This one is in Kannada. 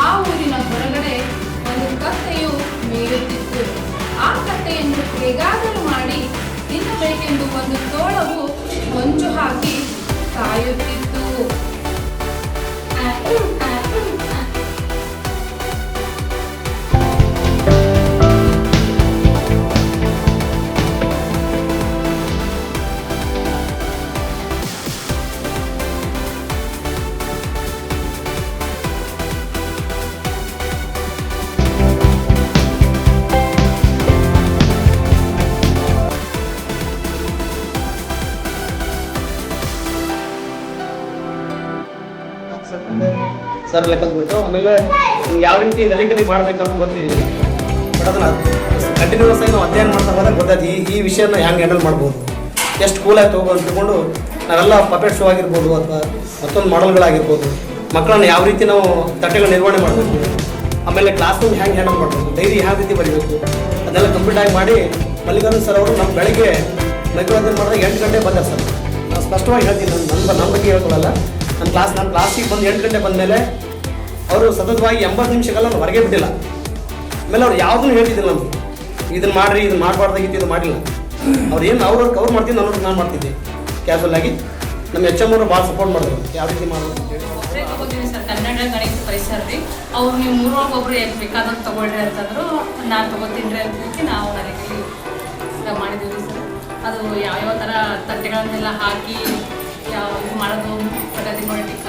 ಆ ಊರಿನ ಹೊರಗಡೆ ಒಂದು ಕತ್ತೆಯು ಮೇಯುತ್ತಿತ್ತು. ಆ ಕತ್ತೆಯನ್ನು ಹೇಗಾದರೂ ಮಾಡಿ ತಿನ್ನಬೇಕೆಂದು ಒಂದು ತೋಳವು ಹೊಂಚು ಹಾಕಿ ಕಾಯುತ್ತಿತ್ತು. ಸರ್ ಲೆಕ್ಕಬಿಟ್ಟು ಆಮೇಲೆ ಯಾವ ರೀತಿ ನಲಿಕಲಿ ಮಾಡ್ಬೇಕಂತ ಗೊತ್ತಿದೆ. ಬಟ್ ಅದನ್ನ ಕಂಟಿನ್ಯೂಸ್ ಆಗಿ ನಾವು ಅಧ್ಯಯನ ಮಾಡ್ತಾ ಹೋದಾಗ ಗೊತ್ತಾಯ್ತು ಈ ವಿಷಯನ ಹೆಂಗೆ ಹ್ಯಾಂಡಲ್ ಮಾಡ್ಬೋದು, ಎಷ್ಟು ಕೂಲಾಗಿ ತೊಗೊಂಡು ತಿಳ್ಕೊಂಡು ನಾವೆಲ್ಲ ಪಪೆಟ್ ಶೋ ಆಗಿರ್ಬೋದು ಅಥವಾ ಮತ್ತೊಂದು ಮಾಡಲ್ಗಳಾಗಿರ್ಬೋದು, ಮಕ್ಕಳನ್ನ ಯಾವ ರೀತಿ ನಾವು ತಟ್ಟೆಗಳ ನಿರ್ವಹಣೆ ಮಾಡಬೇಕು, ಆಮೇಲೆ ಕ್ಲಾಸ್ ರೂಮ್ ಹೆಂಗೆ ಹ್ಯಾಂಡಲ್ ಮಾಡಬೇಕು, ಡೈರಿ ಯಾವ ರೀತಿ ಬರೀಬೇಕು, ಅದೆಲ್ಲ ಕಂಪ್ಲೀಟಾಗಿ ಮಾಡಿ ಮಲ್ಲಿಕಾರ್ಜುನ್ ಸರ್ ಅವರು ನಮ್ಮ ಬೆಳಗ್ಗೆ ಮೈಕ್ರೋಜನ್ ಮಾಡಿದಾಗ 8 ಗಂಟೆ ಬಂದ ಸರ್. ನಾನು ಸ್ಪಷ್ಟವಾಗಿ ಹೇಳ್ತೀನಿ, ನನ್ನ ಬಗ್ಗೆ ಹೇಳ್ಕೊಳ್ಳಲ್ಲ. ನನ್ನ ಕ್ಲಾಸಿಗೆ ಬಂದು 8 ಗಂಟೆ ಬಂದಮೇಲೆ ಅವರು ಸತತವಾಗಿ 80 ನಿಮಿಷಗಳ ನಾನು ಹೊರಗೆ ಬಿಟ್ಟಿಲ್ಲ. ಆಮೇಲೆ ಅವ್ರು ಯಾವುದನ್ನು ಹೇಳ್ತಿದ್ದಿಲ್ಲ ನಮಗೆ, ಇದನ್ನು ಮಾಡಿರಿ, ಇದನ್ನು ಮಾಡಬಾರ್ದಾಗಿತ್ತು, ಇದು ಮಾಡಿಲ್ಲ. ಅವ್ರು ಏನು ಅವ್ರು ಮಾಡ್ತೀನಿ, ನಾನು ಮಾಡ್ತಿದ್ದೆ ಕ್ಯಾಶುವಲ್ ಆಗಿ. ನಮ್ಮ HM ಅವರು ಭಾಳ ಸಪೋರ್ಟ್ ಮಾಡಿದ್ರು ಯಾವ ರೀತಿ ಮಾಡೋದು ಅಂತ ಹೇಳಿ. ಸರ್ ಕನ್ನಡ ಗಣಿತ ಪರಿಸರ ರೀ, ಅವ್ರು ನೀವು 3 ಒಬ್ಬರು ಏನು ಬೇಕಾದಂತ ತೊಗೊಳ್ರಿ ಅಂತಂದ್ರು. ನಾನು ತೊಗೋತೀನಿ ಅಂತ ನಾವು ನನಗೆ ಮಾಡಿದ್ದೀವಿ ಸರ್. ಅದು ಯಾವ್ಯಾವ ಥರ ತಟ್ಟೆಗಳನ್ನೆಲ್ಲ ಹಾಕಿ ಯಾವ ಇದು ಮಾಡೋದು ಪ್ರಗತಿ ಮಾಡಿಟಿಕ್